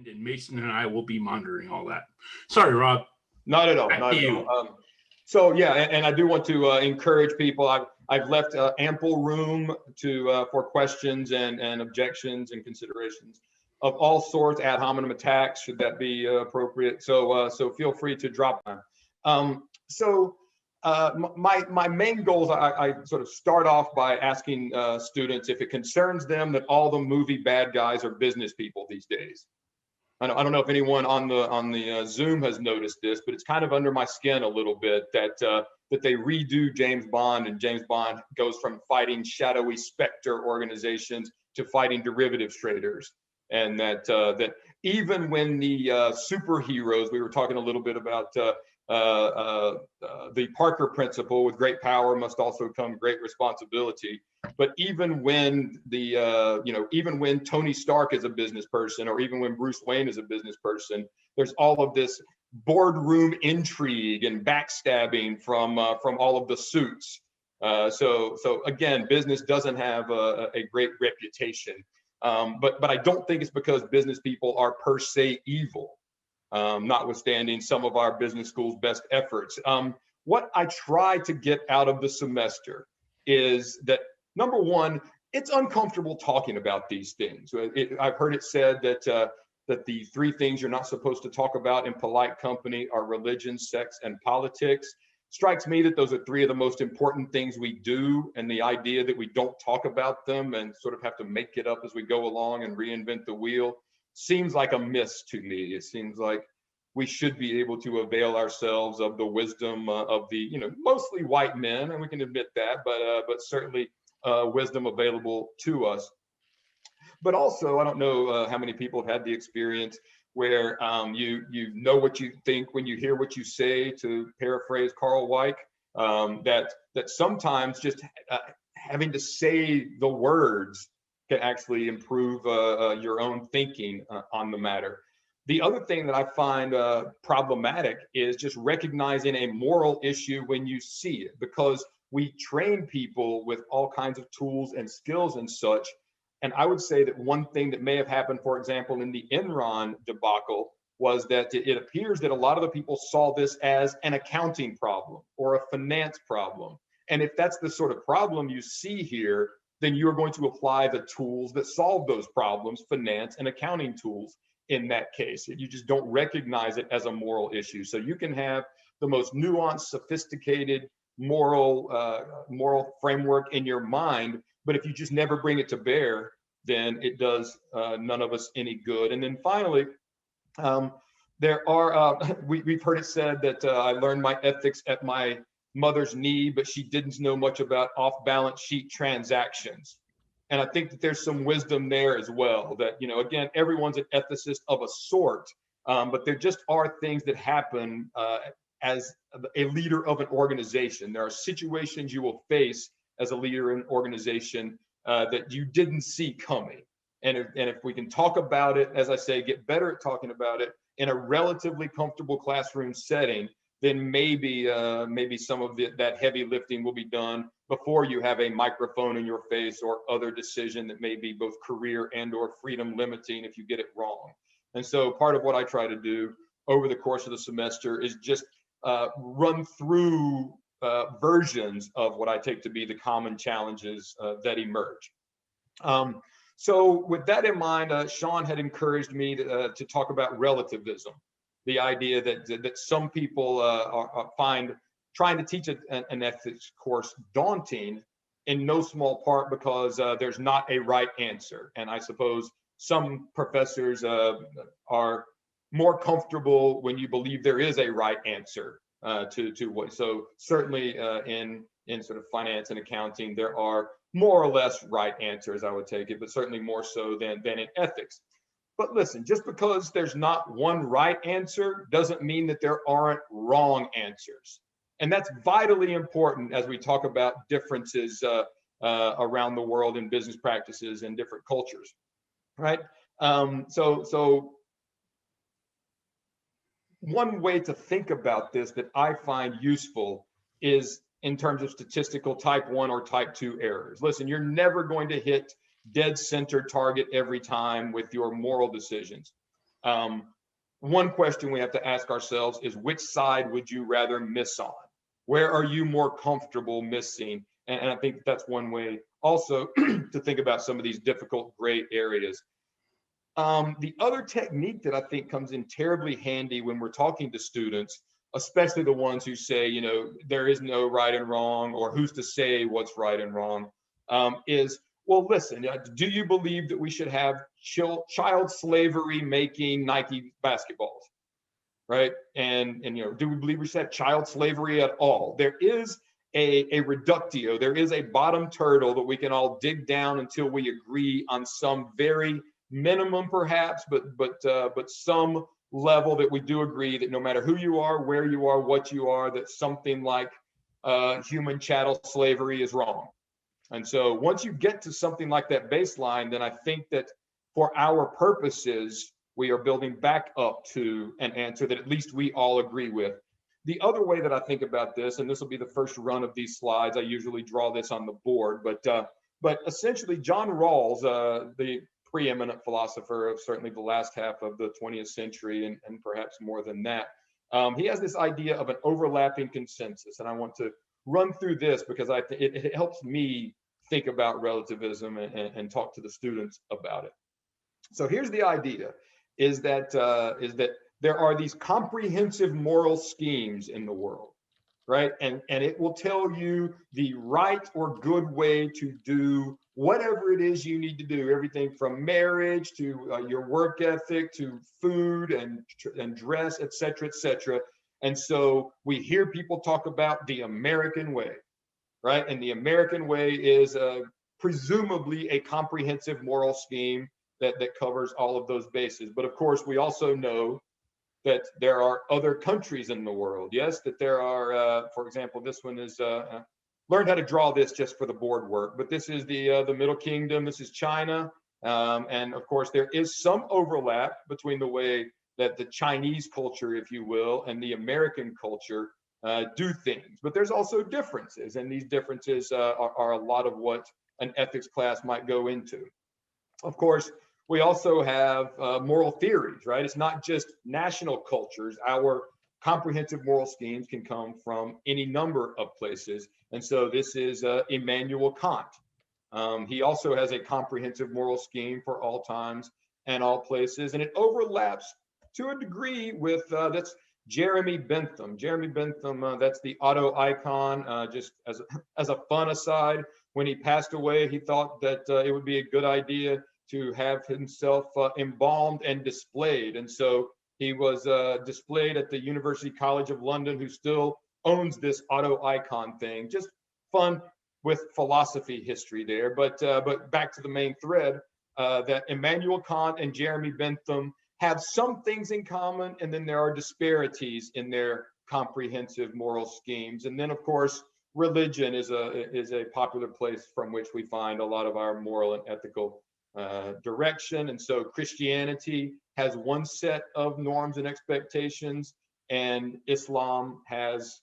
And Mason and I will be monitoring all that. Sorry, Rob. Not at all. Back Not to at you. all. So yeah, and I do want to encourage people. I've left ample room to for questions and objections and considerations of all sorts, ad hominem attacks, should that be appropriate. So feel free to drop them. My main goals, I sort of start off by asking students if it concerns them that all the movie bad guys are business people these days. I don't know if anyone on the Zoom has noticed this, but it's kind of under my skin a little bit that they redo James Bond, and James Bond goes from fighting shadowy specter organizations to fighting derivatives traders, and that even when the superheroes, we were talking a little bit about the Parker principle, with great power must also come great responsibility. But even when even when Tony Stark is a business person, or even when Bruce Wayne is a business person, there's all of this boardroom intrigue and backstabbing from all of the suits. So again, business doesn't have a great reputation. But I don't think it's because business people are per se evil, notwithstanding some of our business school's best efforts. What I try to get out of the semester is that, number one, it's uncomfortable talking about these things. I've heard it said that the three things you're not supposed to talk about in polite company are religion, sex, and politics. Strikes me that those are three of the most important things we do, and the idea that we don't talk about them and sort of have to make it up as we go along and reinvent the wheel seems like a miss to me. It seems like we should be able to avail ourselves of the wisdom of the, mostly white men, and we can admit that, but certainly wisdom available to us. But also, I don't know how many people have had the experience where you know what you think when you hear what you say, to paraphrase Carl Weick, that sometimes just having to say the words can actually improve your own thinking on the matter. The other thing that I find problematic is just recognizing a moral issue when you see it, because we train people with all kinds of tools and skills and such. And I would say that one thing that may have happened, for example, in the Enron debacle, was that it appears that a lot of the people saw this as an accounting problem or a finance problem. And if that's the sort of problem you see here, then you're going to apply the tools that solve those problems, finance and accounting tools, in that case. You just don't recognize it as a moral issue. So you can have the most nuanced, sophisticated moral framework in your mind, but if you just never bring it to bear, then it does none of us any good. And then finally, there are we've heard it said that I learned my ethics at my mother's knee, but she didn't know much about off-balance sheet transactions. And I think that there's some wisdom there as well, that, again, everyone's an ethicist of a sort, but there just are things that happen as a leader of an organization. There are situations you will face as a leader in an organization that you didn't see coming. And if we can talk about it, as I say, get better at talking about it in a relatively comfortable classroom setting, then maybe some of that heavy lifting will be done before you have a microphone in your face or other decision that may be both career and or freedom limiting if you get it wrong. And so part of what I try to do over the course of the semester is just run through versions of what I take to be the common challenges that emerge. So with that in mind, Sean had encouraged me to talk about relativism. The idea that some people find trying to teach an ethics course daunting, in no small part because there's not a right answer. And I suppose some professors are more comfortable when you believe there is a right answer to what. So certainly in sort of finance and accounting, there are more or less right answers, I would take it, but certainly more so than in ethics. But listen, just because there's not one right answer doesn't mean that there aren't wrong answers. And that's vitally important as we talk about differences around the world in business practices and different cultures, right? So one way to think about this that I find useful is in terms of statistical type 1 or type 2 errors. Listen, you're never going to hit dead center target every time with your moral decisions. One question we have to ask ourselves is, which side would you rather miss on? Where are you more comfortable missing? And I think that's one way also to think about some of these difficult gray areas. The other technique that I think comes in terribly handy when we're talking to students, especially the ones who say, you know, there is no right and wrong, or who's to say what's right and wrong, is, well, listen, do you believe that we should have child slavery making Nike basketballs, right? And you know, do we believe we should have child slavery at all? There is a reductio, there is a bottom turtle that we can all dig down until we agree on some very minimum, perhaps, but some level that we do agree that no matter who you are, where you are, what you are, that something like human chattel slavery is wrong. And so once you get to something like that baseline, then I think that for our purposes, we are building back up to an answer that at least we all agree with. The other way that I think about this, and this will be the first run of these slides, I usually draw this on the board, but essentially John Rawls, the preeminent philosopher of certainly the last half of the 20th century, and perhaps more than that, he has this idea of an overlapping consensus. And I want to run through this because it helps me think about relativism and talk to the students about it. So here's the idea, is that there are these comprehensive moral schemes in the world, right? And it will tell you the right or good way to do whatever it is you need to do, everything from marriage to your work ethic to food and dress, et cetera, et cetera. And so we hear people talk about the American way, right? And the American way is presumably a comprehensive moral scheme that covers all of those bases. But of course, we also know that there are other countries in the world. Yes, that there are, for example, this one is, learned how to draw this just for the board work, but this is the Middle Kingdom, this is China. And of course, there is some overlap between the way that the Chinese culture, if you will, and the American culture do things, but there's also differences, and these differences are a lot of what an ethics class might go into. Of course, we also have moral theories, right? It's not just national cultures. Our comprehensive moral schemes can come from any number of places. And so this is Immanuel Kant. He also has a comprehensive moral scheme for all times and all places, and it overlaps to a degree with that's Jeremy Bentham. Jeremy Bentham, that's the auto icon. Just as a fun aside, when he passed away, he thought that it would be a good idea to have himself embalmed and displayed. And so he was displayed at the University College of London, who still owns this auto icon thing. Just fun with philosophy history there. But back to the main thread, that Immanuel Kant and Jeremy Bentham have some things in common, and then there are disparities in their comprehensive moral schemes. And then, of course, religion is a popular place from which we find a lot of our moral and ethical direction. And so Christianity has one set of norms and expectations, and Islam has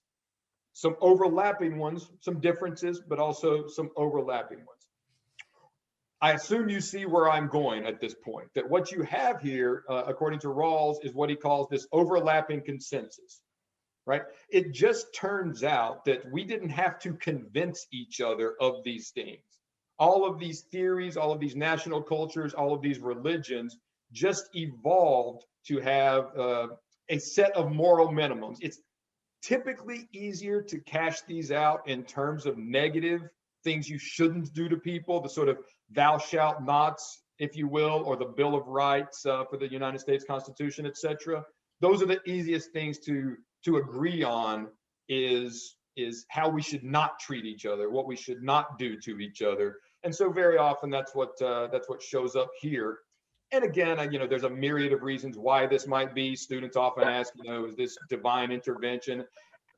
some overlapping ones, some differences, but also some overlapping ones. I assume you see where I'm going at this point, that what you have here, according to Rawls, is what he calls this overlapping consensus, right? It just turns out that we didn't have to convince each other of these things. All of these theories, all of these national cultures, all of these religions just evolved to have a set of moral minimums. It's typically easier to cash these out in terms of negative things you shouldn't do to people, the sort of thou shalt nots, if you will, or the Bill of Rights for the United States Constitution, et cetera. Those are the easiest things to agree on, is how we should not treat each other, what we should not do to each other. And so very often that's what shows up here. And again, there's a myriad of reasons why this might be. Students often ask, is this divine intervention?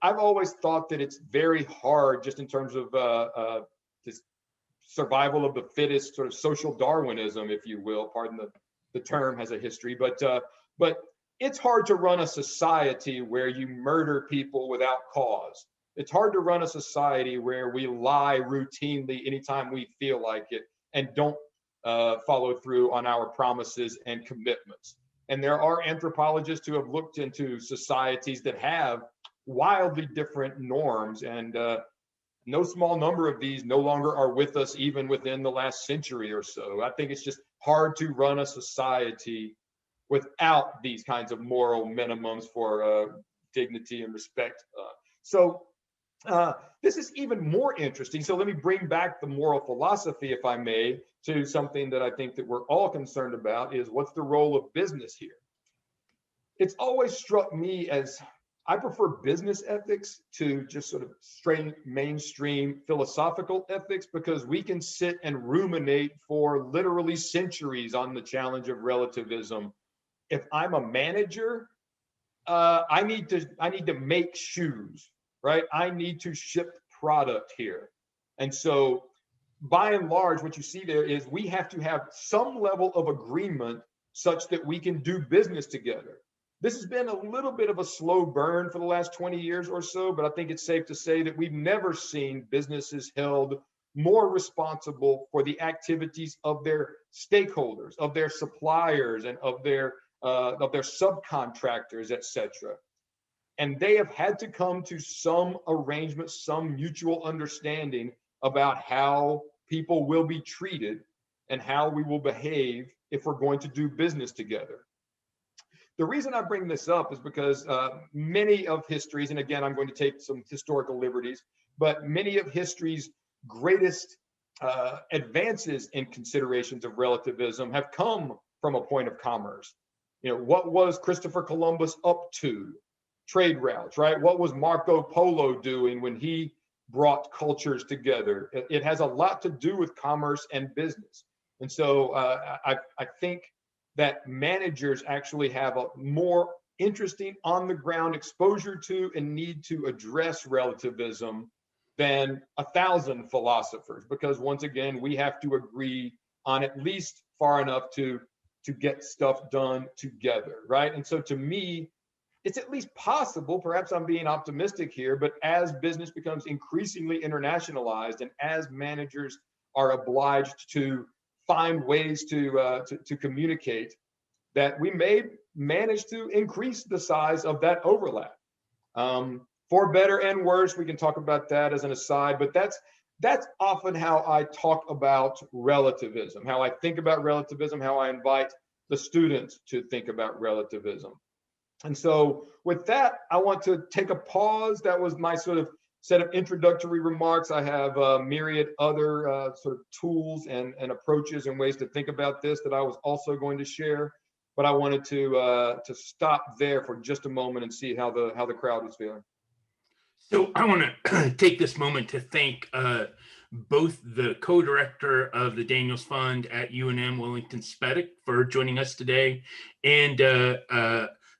I've always thought that it's very hard, just in terms of this survival of the fittest, sort of social Darwinism, if you will. Pardon the term, has a history, but it's hard to run a society where you murder people without cause. It's hard to run a society where we lie routinely anytime we feel like it and don't follow through on our promises and commitments. And there are anthropologists who have looked into societies that have wildly different norms, and no small number of these no longer are with us even within the last century or so. I think it's just hard to run a society without these kinds of moral minimums for dignity and respect. This is even more interesting. So let me bring back the moral philosophy, if I may, to something that I think that we're all concerned about, is what's the role of business here? It's always struck me as I prefer business ethics to just sort of straight mainstream philosophical ethics, because we can sit and ruminate for literally centuries on the challenge of relativism. If I'm a manager, I need to make shoes, right? I need to ship product here. And so by and large, what you see there is we have to have some level of agreement such that we can do business together. This has been a little bit of a slow burn for the last 20 years or so, but I think it's safe to say that we've never seen businesses held more responsible for the activities of their stakeholders, of their suppliers, and of their subcontractors, etc. And they have had to come to some arrangement, some mutual understanding about how people will be treated and how we will behave if we're going to do business together. The reason I bring this up is because many of history's, and again, I'm going to take some historical liberties, but many of history's greatest advances in considerations of relativism have come from a point of commerce. You know, what was Christopher Columbus up to? Trade routes, right? What was Marco Polo doing when he brought cultures together? It has a lot to do with commerce and business. And so I think that managers actually have a more interesting on-the-ground exposure to and need to address relativism than 1,000 philosophers, because once again, we have to agree on at least far enough to get stuff done together, right? And so to me, it's at least possible, perhaps I'm being optimistic here, but as business becomes increasingly internationalized and as managers are obliged to find ways to communicate, that we may manage to increase the size of that overlap. For better and worse, we can talk about that as an aside, but that's often how I talk about relativism, how I think about relativism, how I invite the students to think about relativism. And so with that, I want to take a pause. That was my sort of set of introductory remarks. I have a myriad other sort of tools and approaches and ways to think about this that I was also going to share, but I wanted to stop there for just a moment and see how the crowd was feeling. So I want to take this moment to thank both the co-director of the Daniels Fund at UNM, Wellington Spedick, for joining us today, and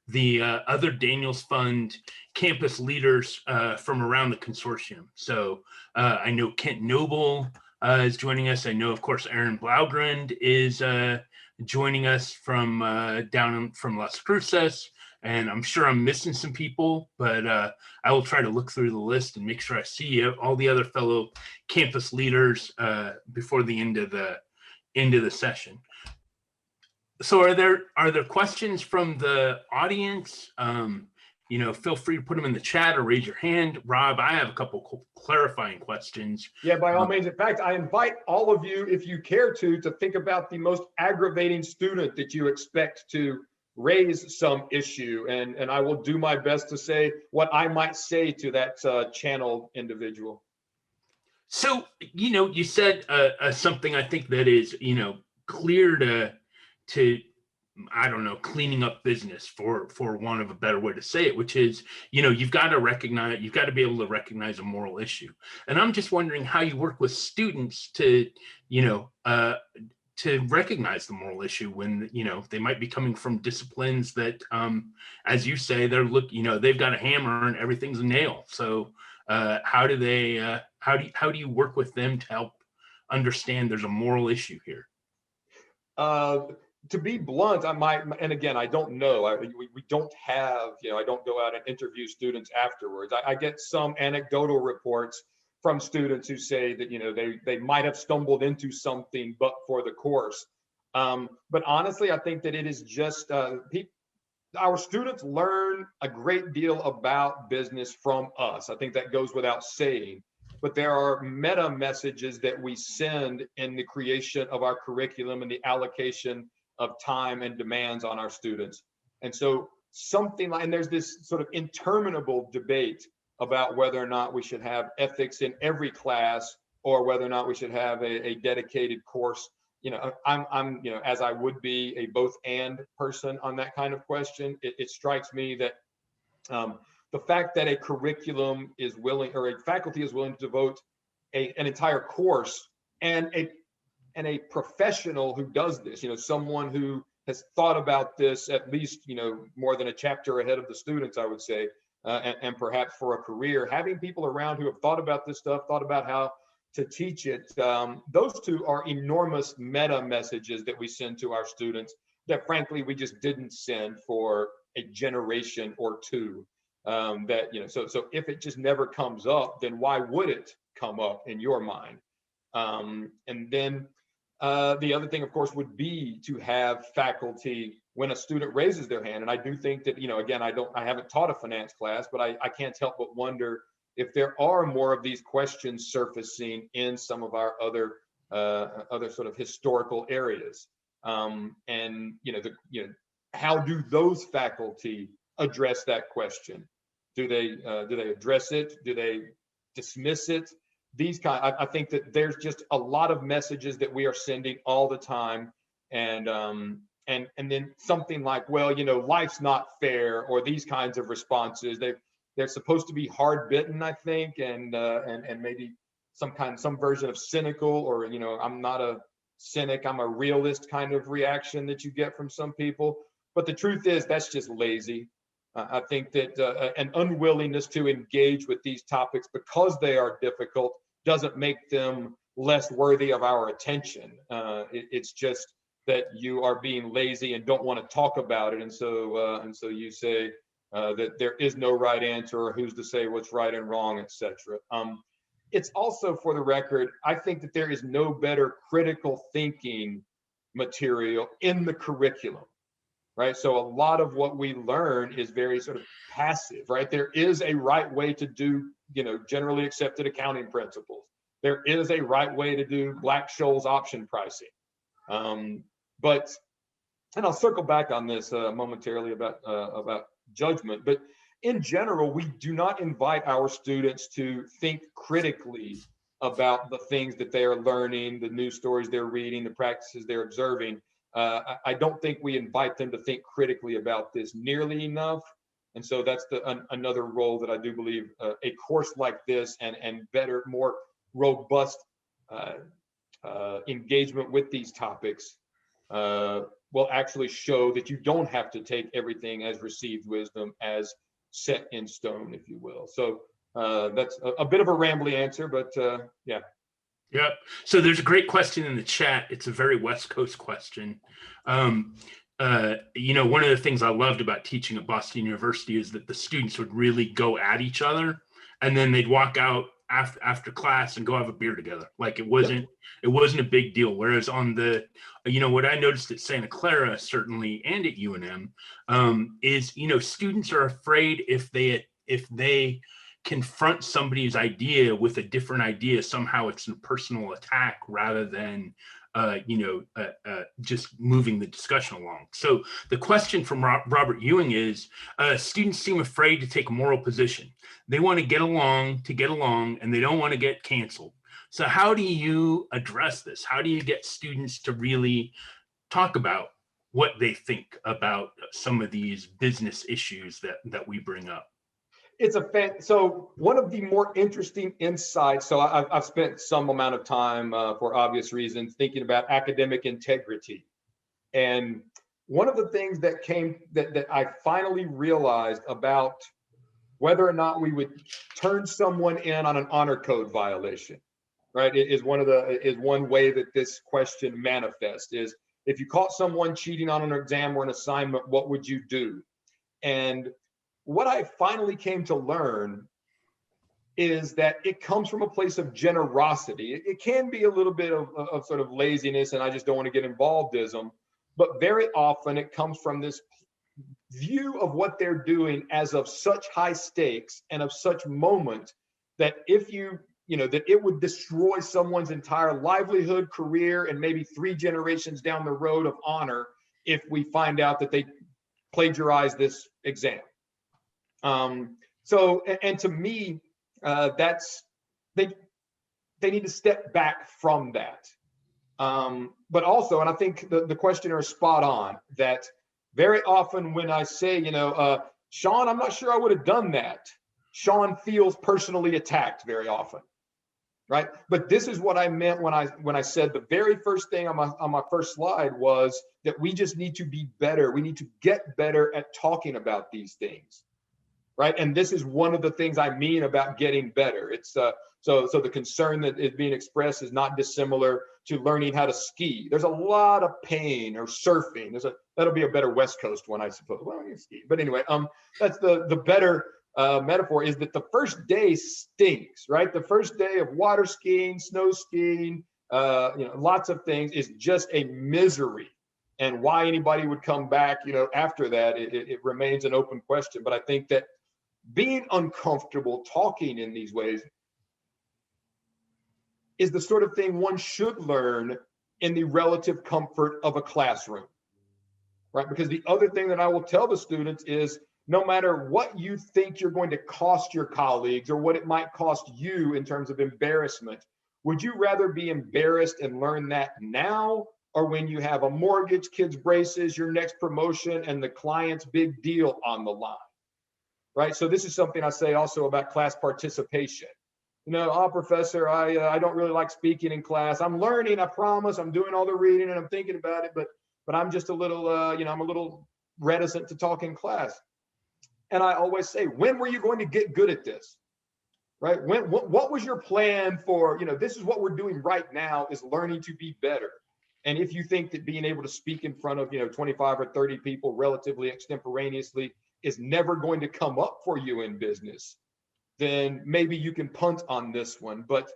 the other Daniels Fund campus leaders from around the consortium. So I know Kent Noble is joining us. I know, of course, Aaron Blaugrund is joining us from down from Las Cruces. And I'm sure I'm missing some people, but I will try to look through the list and make sure I see all the other fellow campus leaders before the end of the session. So are there questions from the audience? You know, feel free to put them in the chat or raise your hand. Rob, I have a couple clarifying questions. Yeah, by all means. In fact, I invite all of you, if you care to think about the most aggravating student that you expect to raise some issue, and I will do my best to say what I might say to that channeled individual. So, you know, you said something I think that is, you know, clear to I don't know, cleaning up business, for want of a better way to say it, which is, you know, you've got to be able to recognize a moral issue. And I'm just wondering how you work with students to, you know, to recognize the moral issue when, you know, they might be coming from disciplines that, as you say, you know, they've got a hammer and everything's a nail. So how do you work with them to help understand there's a moral issue here? To be blunt, and again, I don't know. We don't have, you know, I don't go out and interview students afterwards. I get some anecdotal reports from students who say that, you know, they might have stumbled into something but for the course. But honestly, I think that it is just our students learn a great deal about business from us. I think that goes without saying. But there are meta messages that we send in the creation of our curriculum and the allocation of time and demands on our students. And so something like, and there's this sort of interminable debate about whether or not we should have ethics in every class or whether or not we should have a dedicated course. I'm as I would be a both and person on that kind of question. It strikes me that the fact that a curriculum is willing, or a faculty is willing to devote an entire course, and a professional who does this, someone who has thought about this at least, more than a chapter ahead of the students, I would say, and perhaps for a career, having people around who have thought about this stuff, thought about how to teach it. Those two are enormous meta messages that we send to our students that frankly we just didn't send for a generation or two. So if it just never comes up, then why would it come up in your mind? And then the other thing, of course, would be to have faculty when a student raises their hand. And I do think that, again, I haven't taught a finance class, but I can't help but wonder if there are more of these questions surfacing in some of our other sort of historical areas. And how do those faculty address that question? Do they address it? Do they dismiss it? I think that there's just a lot of messages that we are sending all the time, and then something like, well, life's not fair, or these kinds of responses. They're supposed to be hard bitten, I think, and maybe some version of cynical, or I'm not a cynic, I'm a realist kind of reaction that you get from some people. But the truth is, that's just lazy. I think that an unwillingness to engage with these topics because they are difficult doesn't make them less worthy of our attention. It's just that you are being lazy and don't want to talk about it, and so you say that there is no right answer, or who's to say what's right and wrong, etc. It's also, for the record, I think that there is no better critical thinking material in the curriculum. Right. So a lot of what we learn is very sort of passive, right? There is a right way to do, generally accepted accounting principles. There is a right way to do Black-Scholes option pricing. But, and I'll circle back on this momentarily about judgment, but in general, we do not invite our students to think critically about the things that they are learning, the news stories they're reading, the practices they're observing. I don't think we invite them to think critically about this nearly enough. And so that's another role that I do believe a course like this and better, more robust engagement with these topics will actually show that you don't have to take everything as received wisdom, as set in stone, if you will. So that's a bit of a rambly answer, but yeah. Yep. So there's a great question in the chat. It's a very West Coast question. One of the things I loved about teaching at Boston University is that the students would really go at each other, and then they'd walk out after class and go have a beer together. Like it wasn't a big deal. Whereas on what I noticed at Santa Clara, certainly, and at UNM, is, students are afraid if they confront somebody's idea with a different idea, somehow it's a personal attack rather than just moving the discussion along. So the question from Robert Ewing is, students seem afraid to take a moral position. They want to get along, and they don't want to get canceled. So how do you address this? How do you get students to really talk about what they think about some of these business issues that we bring up? So one of the more interesting insights, so I've spent some amount of time for obvious reasons thinking about academic integrity. And one of the things that I finally realized about whether or not we would turn someone in on an honor code violation, right, is one way that this question manifests, is if you caught someone cheating on an exam or an assignment, what would you do? And what I finally came to learn is that it comes from a place of generosity. It can be a little bit of sort of laziness and I just don't want to get involvedism, but very often it comes from this view of what they're doing as of such high stakes and of such moment that if that it would destroy someone's entire livelihood, career, and maybe 3 generations down the road of honor if we find out that they plagiarized this exam. So, and to me, that's they need to step back from that. But also, and I think the questioner is spot on, that very often when I say, Sean, I'm not sure I would have done that, Sean feels personally attacked very often, right? But this is what I meant when I said the very first thing on my first slide was that we just need to be better. We need to get better at talking about these things, right? And this is one of the things I mean about getting better. It's so the concern that is being expressed is not dissimilar to learning how to ski. There's a lot of pain, or surfing. That'll be a better West Coast one, I suppose. Well, you ski, but anyway, that's the better metaphor, is that the first day stinks, right? The first day of water skiing, snow skiing, lots of things is just a misery. And why anybody would come back, after that, it remains an open question. But I think that being uncomfortable talking in these ways is the sort of thing one should learn in the relative comfort of a classroom, right? Because the other thing that I will tell the students is, no matter what you think you're going to cost your colleagues or what it might cost you in terms of embarrassment, would you rather be embarrassed and learn that now, or when you have a mortgage, kids' braces, your next promotion, and the client's big deal on the line, right? So this is something I say also about class participation. Professor, I don't really like speaking in class. I'm learning, I promise. I'm doing all the reading and I'm thinking about it, but I'm just a little, I'm a little reticent to talk in class. And I always say, when were you going to get good at this, right? What was your plan for, this is what we're doing right now, is learning to be better. And if you think that being able to speak in front of, 25 or 30 people relatively extemporaneously is never going to come up for you in business, then maybe you can punt on this one. But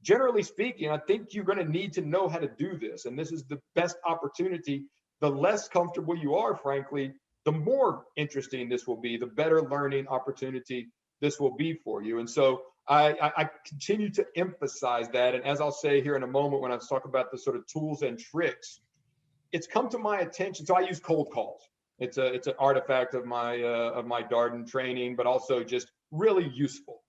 generally speaking, I think you're going to need to know how to do this. And this is the best opportunity. The less comfortable you are, frankly, the more interesting this will be, the better learning opportunity this will be for you. And so I continue to emphasize that. And as I'll say here in a moment, when I talk about the sort of tools and tricks, it's come to my attention. So I use cold calls. It's an artifact of my Darden training, but also just really useful.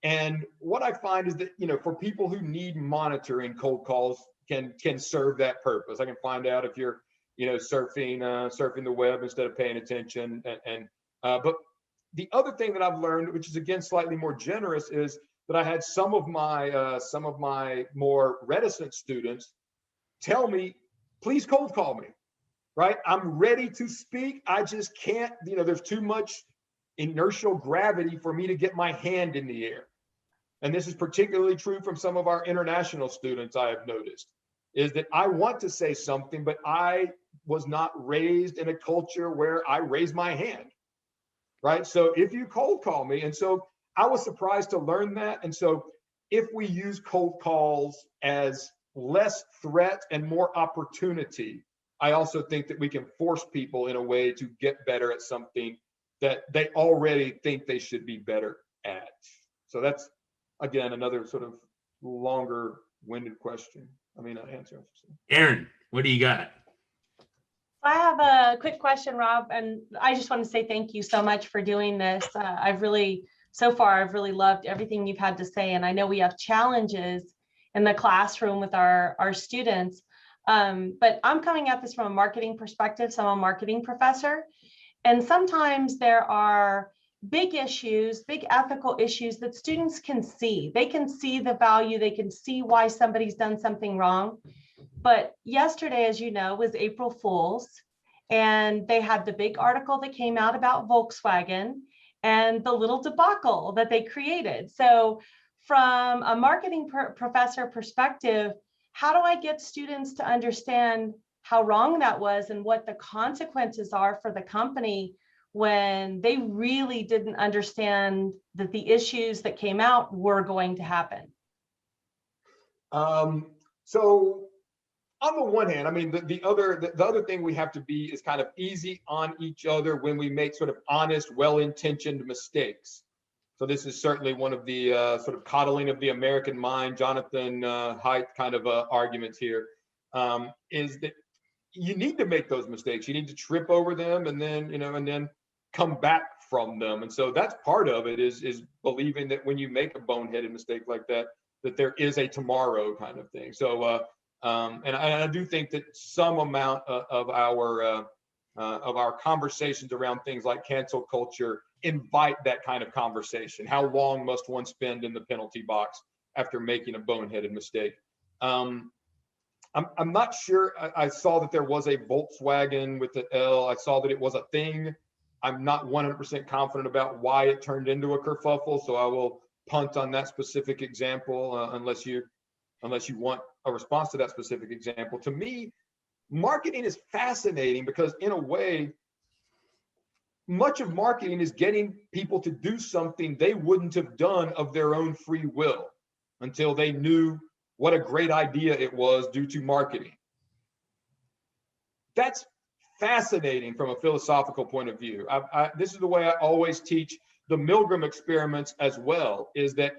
And what I find is that, for people who need monitoring, cold calls can serve that purpose. I can find out if you're, surfing the web instead of paying attention. But the other thing that I've learned, which is again slightly more generous, is that I had some of my more reticent students tell me, please cold call me, right? I'm ready to speak. I just can't, there's too much inertial gravity for me to get my hand in the air. And this is particularly true from some of our international students, I have noticed, is that I want to say something, but I was not raised in a culture where I raise my hand, right? So if you cold call me, and so I was surprised to learn that. And so if we use cold calls as less threat and more opportunity, I also think that we can force people in a way to get better at something that they already think they should be better at. So that's, again, another sort of longer-winded question. Answer. Aaron, what do you got? I have a quick question, Rob, and I just want to say thank you so much for doing this. I've really loved everything you've had to say, and I know we have challenges in the classroom with our students, but I'm coming at this from a marketing perspective, so I'm a marketing professor, and sometimes there are big issues, big ethical issues that students can see. They can see the value, they can see why somebody's done something wrong. But yesterday, as you know, was April Fool's, and they had the big article that came out about Volkswagen and the little debacle that they created. So from a marketing professor perspective, how do I get students to understand how wrong that was and what the consequences are for the company when they really didn't understand that the issues that came out were going to happen? So on the one hand, I mean, the other thing we have to be is kind of easy on each other when we make sort of honest, well-intentioned mistakes. So this is certainly one of the sort of coddling of the American mind, Jonathan Haidt kind of arguments here, is that you need to make those mistakes. You need to trip over them and then, and then come back from them. And so that's part of it is believing that when you make a boneheaded mistake like that, that there is a tomorrow kind of thing. So, and I do think that some amount of our conversations around things like cancel culture invite that kind of conversation. How long must one spend in the penalty box after making a boneheaded mistake? I'm not sure. I saw that there was a Volkswagen with the L. I saw that it was a thing. I'm not 100% confident about why it turned into a kerfuffle, so I will punt on that specific example unless you want a response to that specific example. To me, marketing is fascinating because in a way, much of marketing is getting people to do something they wouldn't have done of their own free will until they knew what a great idea it was due to marketing. That's fascinating from a philosophical point of view. This is the way I always teach the Milgram experiments as well, is that,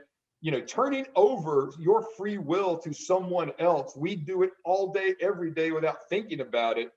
turning over your free will to someone else, we do it all day, every day without thinking about it.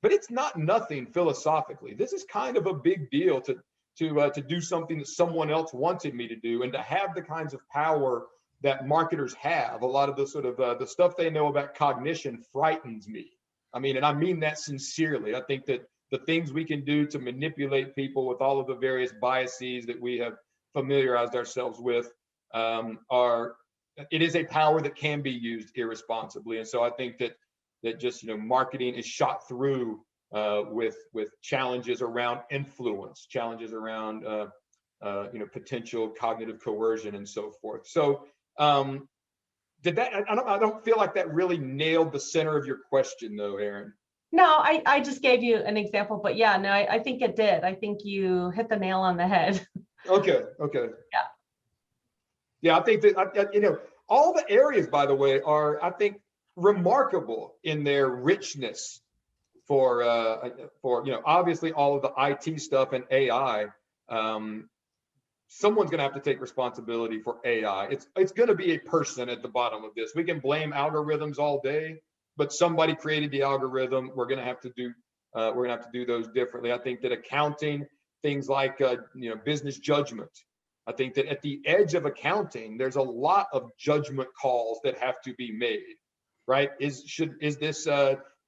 But it's not nothing philosophically. This is kind of a big deal to do something that someone else wanted me to do, and to have the kinds of power that marketers have. A lot of the sort of the stuff they know about cognition frightens me. I mean, and I mean that sincerely. I think that the things we can do to manipulate people with all of the various biases that we have familiarized ourselves with it is a power that can be used irresponsibly. And so I think that just, marketing is shot through with challenges around influence, challenges around potential cognitive coercion and so forth. So did that? I don't feel like that really nailed the center of your question, though, Erin. No, I just gave you an example, but yeah, no, I think it did. I think you hit the nail on the head. Okay. Yeah, I think that all the areas, by the way, are, I think, remarkable in their richness for obviously all of the IT stuff and AI. Someone's going to have to take responsibility for AI. It's going to be a person at the bottom of this. We can blame algorithms all day, but somebody created the algorithm. We're going to have to do those differently. I think that accounting, things like business judgment. I think that at the edge of accounting, there's a lot of judgment calls that have to be made. Right? Is this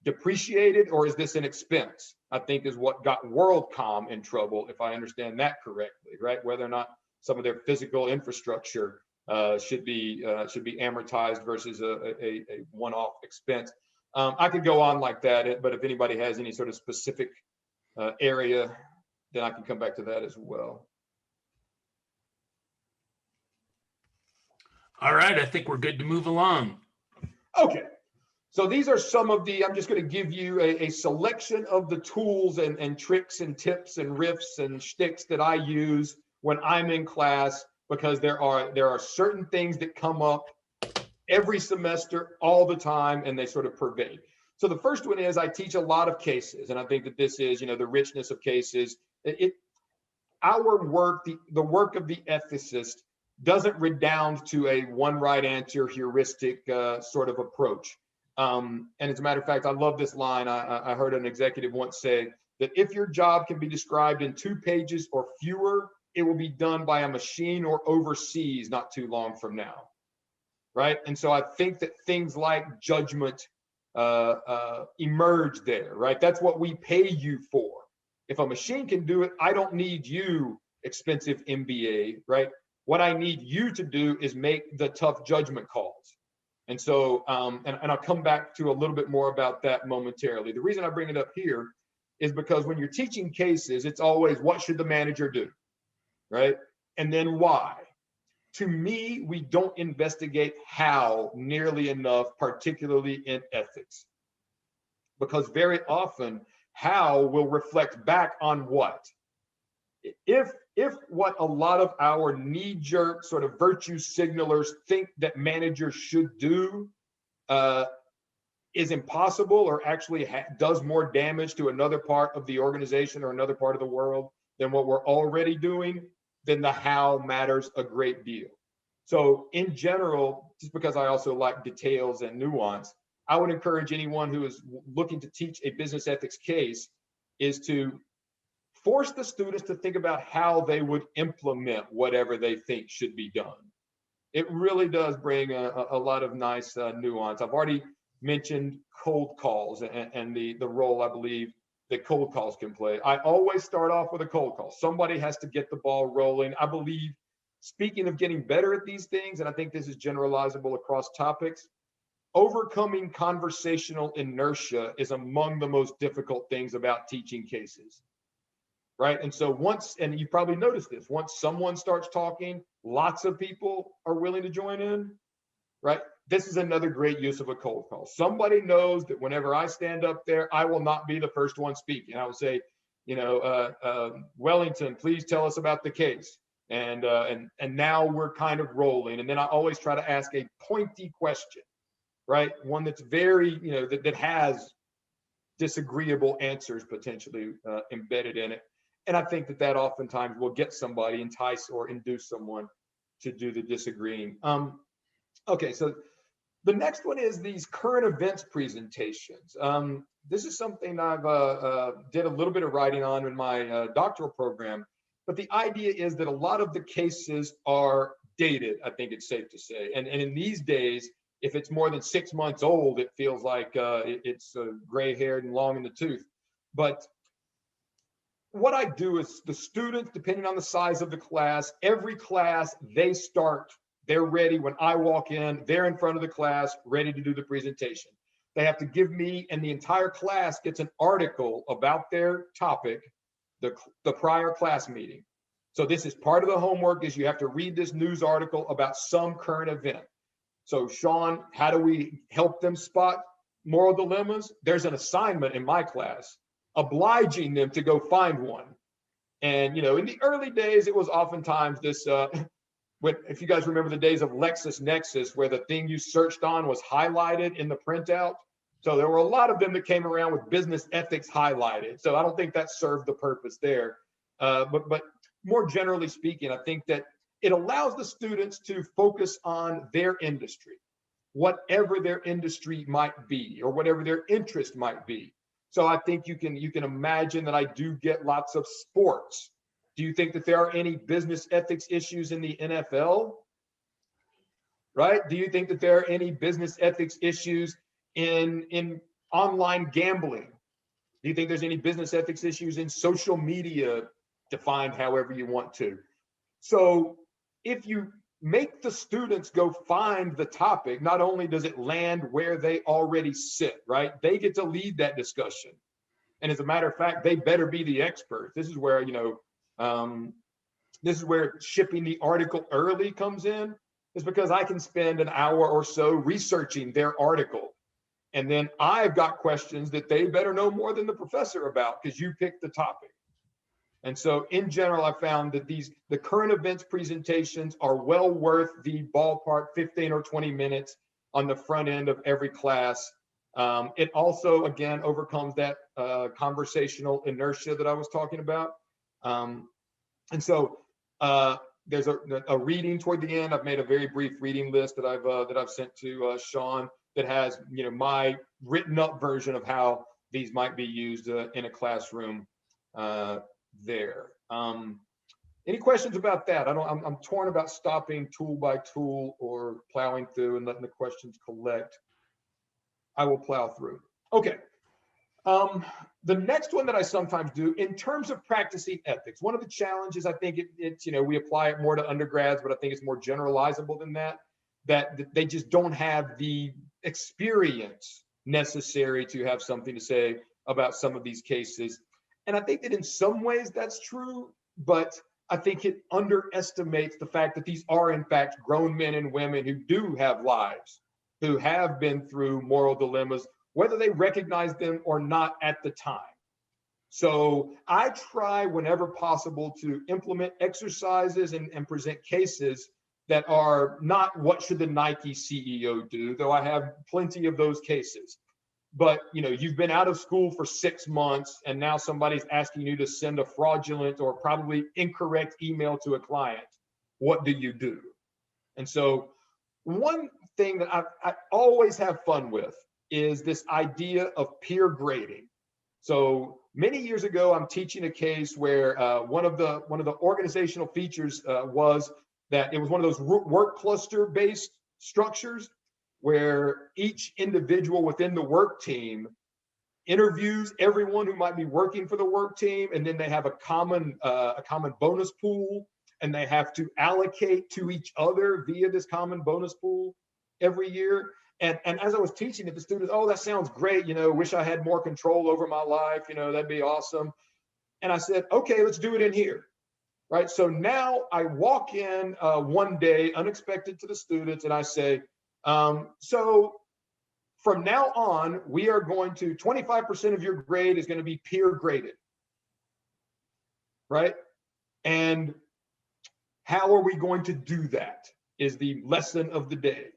depreciated or is this an expense? I think is what got WorldCom in trouble, if I understand that correctly. Right? Whether or not some of their physical infrastructure should be amortized versus a one-off expense. I could go on like that, but if anybody has any sort of specific area, then I can come back to that as well. All right, I think we're good to move along. Okay, so these are some of I'm just going to give you a selection of the tools and tricks and tips and riffs and shticks that I use when I'm in class, because there are certain things that come up every semester all the time, and they sort of pervade. So the first one is I teach a lot of cases, and I think that this is, the richness of cases. Our work, the work of the ethicist, doesn't redound to a one right answer heuristic sort of approach. And as a matter of fact, I love this line. I heard an executive once say that if your job can be described in 2 pages or fewer, it will be done by a machine or overseas not too long from now. Right? And so I think that things like judgment emerge there, right? That's what we pay you for. If a machine can do it, I don't need you, expensive MBA, right? What I need you to do is make the tough judgment calls. And so, and I'll come back to a little bit more about that momentarily. The reason I bring it up here is because when you're teaching cases, it's always, what should the manager do, right? And then why? To me, we don't investigate how nearly enough, particularly in ethics. Because very often, how will reflect back on what? if what a lot of our knee-jerk sort of virtue signalers think that managers should do is impossible, or actually does more damage to another part of the organization or another part of the world than what we're already doing, then the how matters a great deal. So in general, just because I also like details and nuance, I would encourage anyone who is looking to teach a business ethics case is to force the students to think about how they would implement whatever they think should be done. It really does bring a lot of nice nuance. I've already mentioned cold calls and the role I believe that cold calls can play. I always start off with a cold call. Somebody has to get the ball rolling. I believe, speaking of getting better at these things, and I think this is generalizable across topics, overcoming conversational inertia is among the most difficult things about teaching cases. Right. And so and you probably noticed this, once someone starts talking, lots of people are willing to join in. Right. This is another great use of a cold call. Somebody knows that whenever I stand up there, I will not be the first one speaking. I will say, Wellington, please tell us about the case. And now we're kind of rolling. And then I always try to ask a pointy question, right? One that's very, that has disagreeable answers potentially embedded in it. And I think that oftentimes will get somebody, entice or induce someone to do the disagreeing. Okay, so the next one is these current events presentations. This is something I've did a little bit of writing on in my doctoral program, but the idea is that a lot of the cases are dated, I think it's safe to say. And in these days, if it's more than 6 months old, it feels like it's gray-haired and long in the tooth. But what I do is the students, depending on the size of the class, every class, they're ready. When I walk in, they're in front of the class, ready to do the presentation. They have to give me, and the entire class gets an article about their topic, the prior class meeting. So this is part of the homework, is you have to read this news article about some current event. So Sean, how do we help them spot moral dilemmas? There's an assignment in my class obliging them to go find one. And, in the early days, it was oftentimes this, if you guys remember the days of LexisNexis, where the thing you searched on was highlighted in the printout. So there were a lot of them that came around with business ethics highlighted. So I don't think that served the purpose there. But more generally speaking, I think that it allows the students to focus on their industry, whatever their industry might be, or whatever their interest might be. So I think you can imagine that I do get lots of sports. Do you think that there are any business ethics issues in the NFL? Right? Do you think that there are any business ethics issues in online gambling? Do you think there's any business ethics issues in social media, defined however you want to? So if you make the students go find the topic, not only does it land where they already sit, right? They get to lead that discussion. And as a matter of fact, they better be the experts. This is where, this is where shipping the article early comes in, is because I can spend an hour or so researching their article. And then I've got questions that they better know more than the professor about, because you picked the topic. And so in general, I found that the current events presentations are well worth the ballpark 15 or 20 minutes on the front end of every class. It also, again, overcomes that conversational inertia that I was talking about. And so there's a reading toward the end. I've made a very brief reading list that I've sent to Sean that has my written up version of how these might be used in a classroom there. Any questions about that? I'm torn about stopping tool by tool or plowing through and letting the questions collect. I will plow through. Okay. The next one that I sometimes do in terms of practicing ethics, one of the challenges, I think it's, we apply it more to undergrads, but I think it's more generalizable than that they just don't have the experience necessary to have something to say about some of these cases. And I think that in some ways that's true, but I think it underestimates the fact that these are in fact grown men and women who do have lives, who have been through moral dilemmas, whether they recognize them or not at the time. So I try whenever possible to implement exercises and present cases that are not what should the Nike CEO do, though I have plenty of those cases. But you've been out of school for 6 months and now somebody's asking you to send a fraudulent or probably incorrect email to a client. What do you do? And so one thing that I always have fun with is this idea of peer grading. So many years ago, I'm teaching a case where one of the organizational features was that it was one of those work cluster based structures where each individual within the work team interviews everyone who might be working for the work team, and then they have a common bonus pool, and they have to allocate to each other via this common bonus pool every year. And as I was teaching it, the students, oh, that sounds great. Wish I had more control over my life. That'd be awesome. And I said, okay, let's do it in here. Right. So now I walk in one day, unexpected to the students, and I say, so from now on, we are going to 25% of your grade is going to be peer graded. Right. And how are we going to do that is the lesson of the day.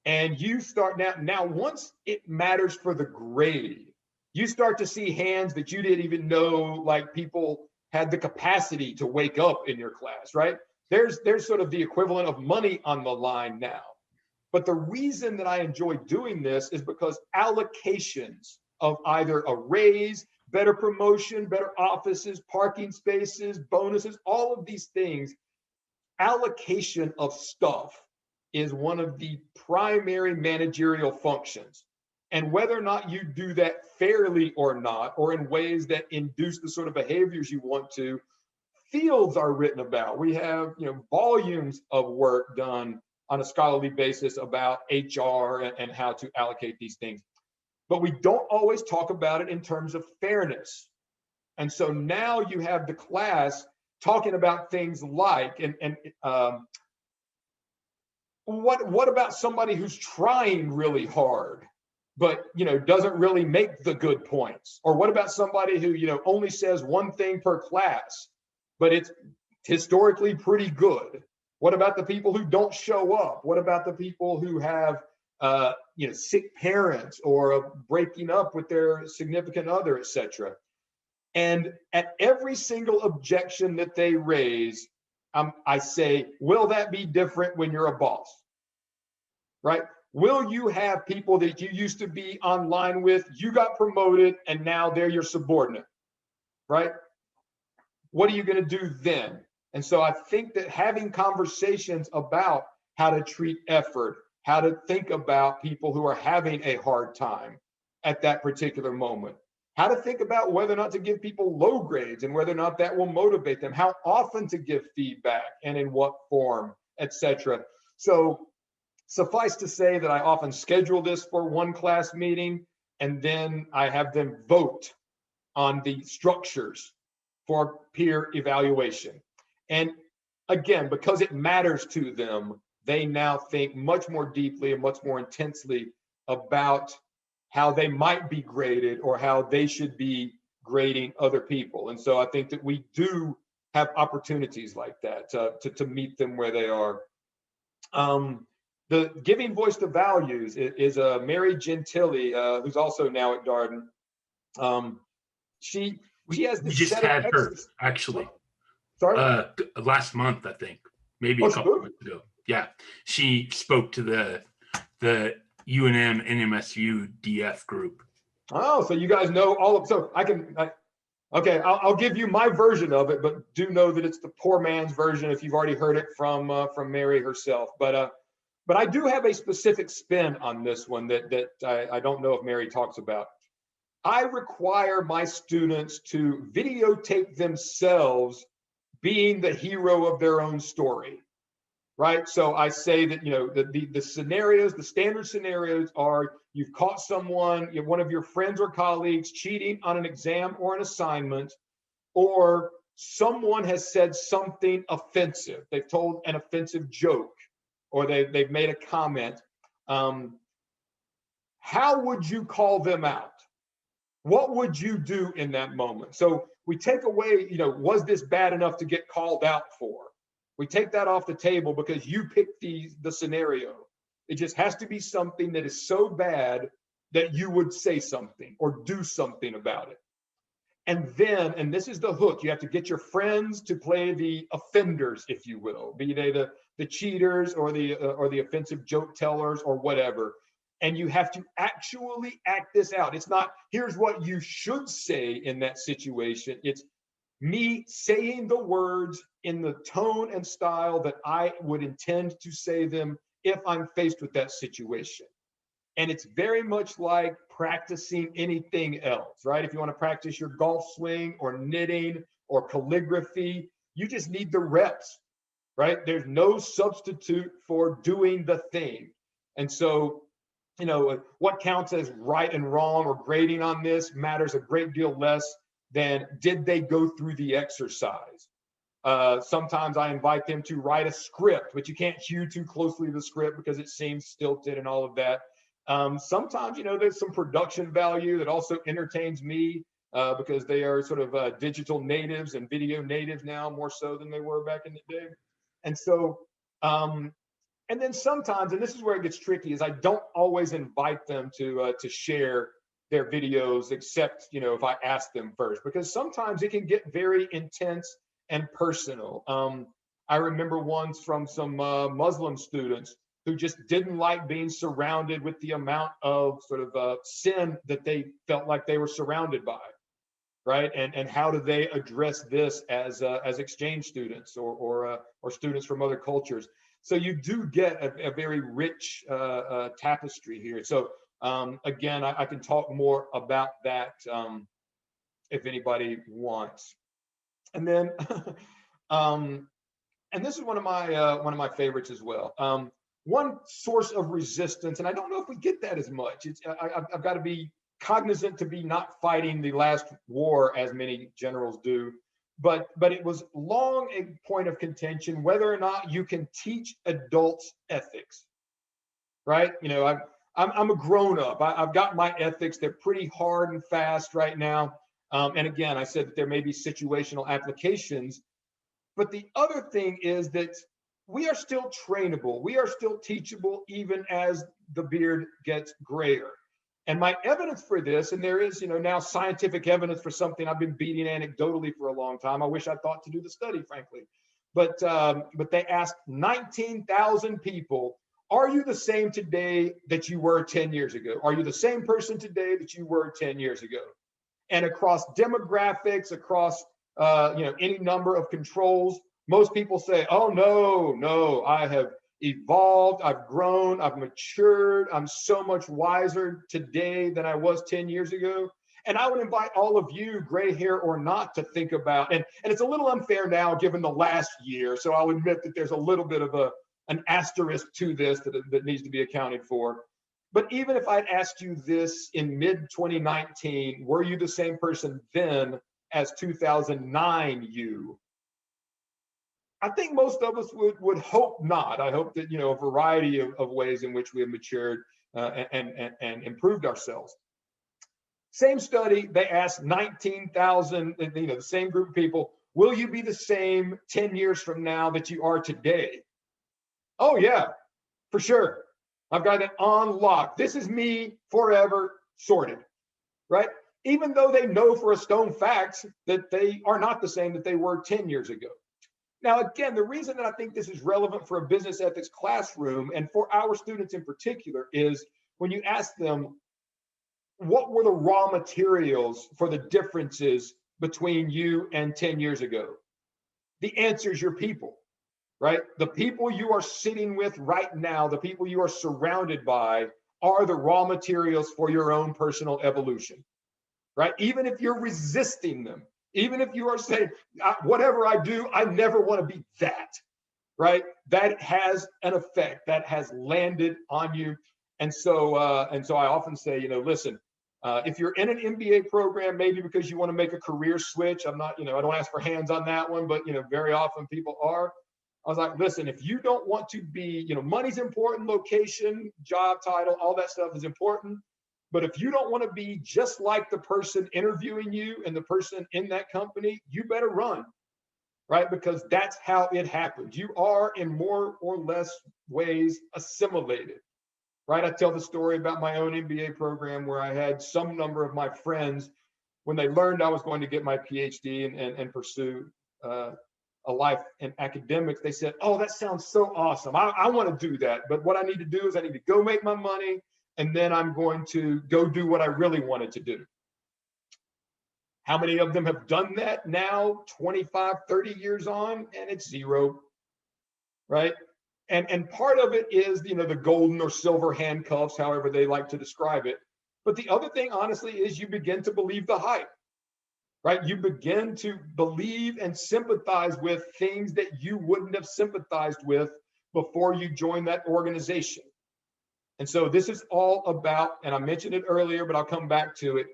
And you start now, once it matters for the grade, you start to see hands that you didn't even know, like people had the capacity to wake up in your class, right? There's sort of the equivalent of money on the line now. But the reason that I enjoy doing this is because allocations of either a raise, better promotion, better offices, parking spaces, bonuses, all of these things, allocation of stuff is one of the primary managerial functions. And whether or not you do that fairly or not, or in ways that induce the sort of behaviors you want to, fields are written about. We have, volumes of work done on a scholarly basis about HR and how to allocate these things. But we don't always talk about it in terms of fairness. And so now you have the class talking about things like, what about somebody who's trying really hard, but doesn't really make the good points? Or what about somebody who only says one thing per class, but it's historically pretty good? What about the people who don't show up? What about the people who have sick parents or breaking up with their significant other, etc.? And at every single objection that they raise, I say, will that be different when you're a boss? Right? Will you have people that you used to be online with, you got promoted, and now they're your subordinate? Right? What are you going to do then? And so I think that having conversations about how to treat effort, how to think about people who are having a hard time at that particular moment, how to think about whether or not to give people low grades and whether or not that will motivate them, how often to give feedback and in what form, etc. So suffice to say that I often schedule this for one class meeting, and then I have them vote on the structures for peer evaluation. And again, because it matters to them, they now think much more deeply and much more intensely about how they might be graded or how they should be grading other people. And so I think that we do have opportunities like that to meet them where they are. The giving voice to values is Mary Gentili, who's also now at Darden. She has this we just set of had her actually. Sorry? Last month, I think, maybe a couple of months ago. Yeah, she spoke to the UNM NMSU DF group. Oh, so you guys know all of, so okay, I'll give you my version of it, but do know that it's the poor man's version if you've already heard it from Mary herself. But I do have a specific spin on this one that I don't know if Mary talks about. I require my students to videotape themselves being the hero of their own story. Right. So I say that, the scenarios, the standard scenarios are you've caught someone, one of your friends or colleagues cheating on an exam or an assignment, or someone has said something offensive. They've told an offensive joke, or they've made a comment. How would you call them out? What would you do in that moment? So we take away, was this bad enough to get called out for? We take that off the table because you picked the scenario. It just has to be something that is so bad that you would say something or do something about it. And then, and this is the hook, you have to get your friends to play the offenders, if you will, be they the cheaters or the offensive joke tellers or whatever. And you have to actually act this out. It's not, here's what you should say in that situation. It's me saying the words in the tone and style that I would intend to say them if I'm faced with that situation. And it's very much like practicing anything else, right? If you want to practice your golf swing or knitting or calligraphy, you just need the reps, right? There's no substitute for doing the thing. And so, what counts as right and wrong or grading on this matters a great deal less than did they go through the exercise. Sometimes I invite them to write a script, but you can't hew too closely to the script because it seems stilted and all of that. Sometimes, there's some production value that also entertains me because they are sort of digital natives and video natives now, more so than they were back in the day. And so, and then sometimes, and this is where it gets tricky, is I don't always invite them to share their videos, except, if I ask them first, because sometimes it can get very intense and personal. I remember ones from some Muslim students who just didn't like being surrounded with the amount of sort of sin that they felt like they were surrounded by, right? And how do they address this as exchange students or students from other cultures? So you do get a very rich tapestry here. So again, I can talk more about that if anybody wants. And then, and this is one of my favorites as well. One source of resistance, and I don't know if we get that as much. I've got to be cognizant to be not fighting the last war as many generals do, but it was long a point of contention whether or not you can teach adults ethics, right? I'm a grown up. I've got my ethics. They're pretty hard and fast right now. And again, I said that there may be situational applications, but the other thing is that we are still trainable. We are still teachable, even as the beard gets grayer. And my evidence for this, and there is, now scientific evidence for something I've been beating anecdotally for a long time. I wish I thought to do the study, frankly. But they asked 19,000 people, are you the same today that you were 10 years ago? Are you the same person today that you were 10 years ago? And across demographics, across any number of controls, most people say, oh, no, I have evolved, I've grown, I've matured, I'm so much wiser today than I was 10 years ago. And I would invite all of you, gray hair or not, to think about, and it's a little unfair now given the last year, so I'll admit that there's a little bit of an asterisk to this that needs to be accounted for. But even if I'd asked you this in mid-2019, were you the same person then as 2009 you? I think most of us would hope not. I hope that, a variety of ways in which we have matured and improved ourselves. Same study, they asked 19,000, the same group of people, will you be the same 10 years from now that you are today? Oh yeah, for sure. I've got it on lock. This is me forever, sorted, right? Even though they know for a stone fact that they are not the same that they were 10 years ago. Now, again, the reason that I think this is relevant for a business ethics classroom and for our students in particular is when you ask them, what were the raw materials for the differences between you and 10 years ago? The answer is your people, right? The people you are sitting with right now, the people you are surrounded by are the raw materials for your own personal evolution, right? Even if you're resisting them, even if you are saying, whatever I do, I never want to be that, right? That has an effect, that has landed on you. And so I often say, listen, if you're in an MBA program, maybe because you want to make a career switch, I'm not, I don't ask for hands on that one, but, very often people are. I was like, listen, if you don't want to be, money's important, location, job title, all that stuff is important. But if you don't want to be just like the person interviewing you and the person in that company, you better run, right? Because that's how it happens. You are, in more or less ways, assimilated, right? I tell the story about my own MBA program where I had some number of my friends, when they learned I was going to get my PhD and pursue a life in academics, they said, oh, that sounds so awesome. I want to do that. But what I need to do is I need to go make my money, and then I'm going to go do what I really wanted to do. How many of them have done that now, 25, 30 years on? And it's zero, right? And part of it is, the golden or silver handcuffs, however they like to describe it. But the other thing, honestly, is you begin to believe the hype, right? You begin to believe and sympathize with things that you wouldn't have sympathized with before you joined that organization. And so this is all about, and I mentioned it earlier, but I'll come back to it,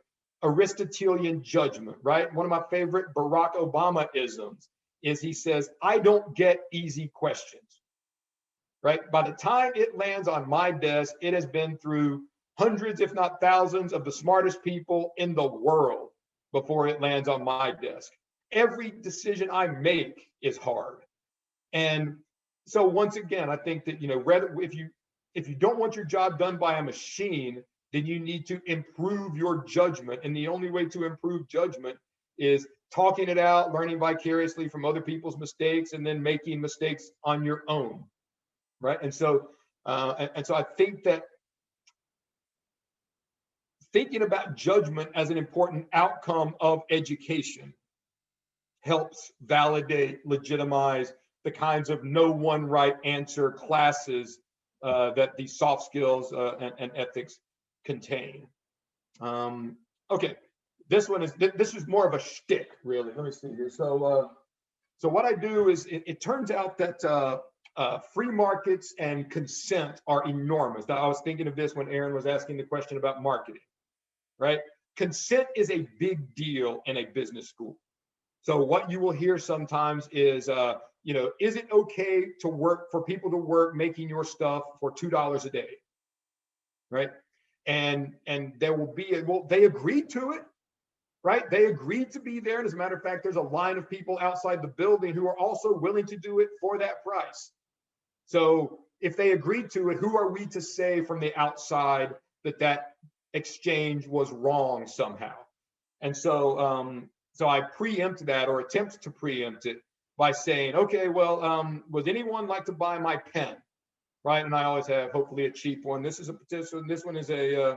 Aristotelian judgment, right? One of my favorite Barack Obama isms is he says, I don't get easy questions, right? By the time it lands on my desk, it has been through hundreds, if not thousands, of the smartest people in the world before it lands on my desk. Every decision I make is hard. And so once again, I think that, if you don't want your job done by a machine, then you need to improve your judgment. And the only way to improve judgment is talking it out, learning vicariously from other people's mistakes, and then making mistakes on your own, right? And so I think that thinking about judgment as an important outcome of education helps validate, legitimize the kinds of no one right answer classes that these soft skills and ethics contain. Okay, this is more of a shtick, really. Let me see here. So what I do is it turns out that free markets and consent are enormous. Now, I was thinking of this when Aaron was asking the question about marketing, right? Consent is a big deal in a business school. So what you will hear sometimes is, is it okay to work for people to work making your stuff for $2 a day, right? And there will be, they agreed to it, right? They agreed to be there. And as a matter of fact, there's a line of people outside the building who are also willing to do it for that price. So if they agreed to it, who are we to say from the outside that exchange was wrong somehow? And so, so I preempt that, or attempt to preempt it, by saying, okay, well, would anyone like to buy my pen? Right, and I always have hopefully a cheap one. This one is a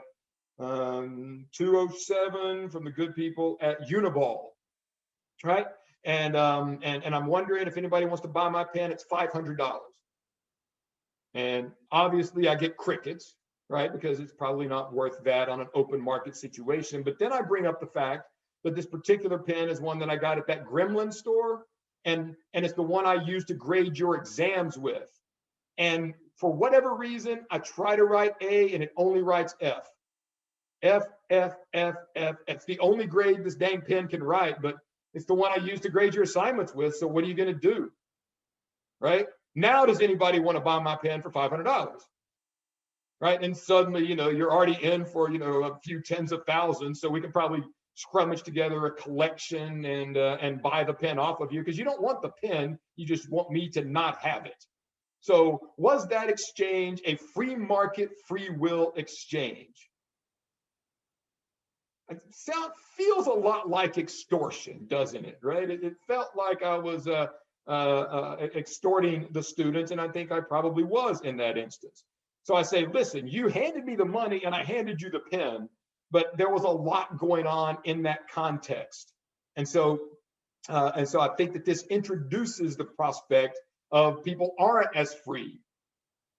207 from the good people at Uniball, right? And I'm wondering if anybody wants to buy my pen. It's $500, and obviously I get crickets, right? Because it's probably not worth that on an open market situation. But then I bring up the fact that this particular pen is one that I got at that Gremlin store, and it's the one I use to grade your exams with. And for whatever reason, I try to write A and it only writes F. F, F, F, F. It's the only grade this dang pen can write, but it's the one I use to grade your assignments with. So what are you going to do? Right? Now, does anybody want to buy my pen for $500? Right? And suddenly, you're already in for, a few tens of thousands. So we can probably scrummage together a collection and buy the pen off of you, because you don't want the pen. You just want me to not have it. So was that exchange a free market, free will exchange? It feels a lot like extortion, doesn't it? Right? It felt like I was extorting the students, and I think I probably was in that instance. So I say, listen, you handed me the money and I handed you the pen, but there was a lot going on in that context. And so I think that this introduces the prospect of people aren't as free